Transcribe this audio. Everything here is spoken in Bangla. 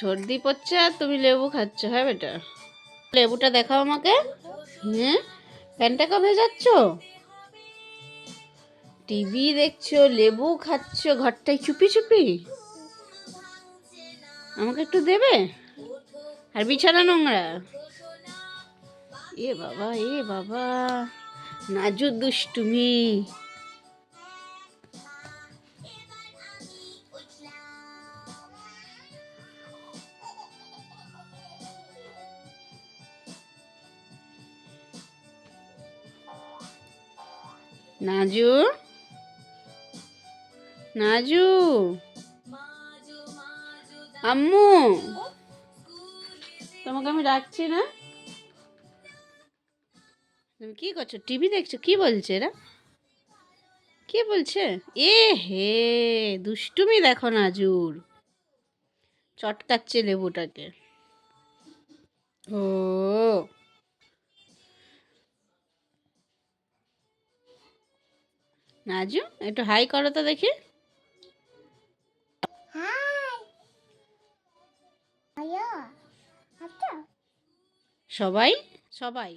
সর্দি পড়ছে আর তুমি লেবু খাচ্ছ? হ্যাঁ বেটা, লেবুটা দেখাও আমাকে। হ্যাঁ, প্যান্টটা ভেজাচ্ছ, টিভি দেখছো, লেবু খাচ্ছ ঘরটায় চুপি চুপি। আমাকে একটু দেবে? আর বিছানা নোংরা। এ বাবা, এ বাবা, নাজু দুষ্টুমি। নাজু, নাজু, আম্মু, তোমাকে আমি ডাকছি না? তুমি কি করছো? টিভি দেখছো? কি বলছে এরা? কি বলছে? এ হে, দুষ্টুমি দেখো নাজুর, চটকাচ্ছে লেবুটাকে। ও নাজু, একটু হাই করো তো দেখি। সবাই, সবাই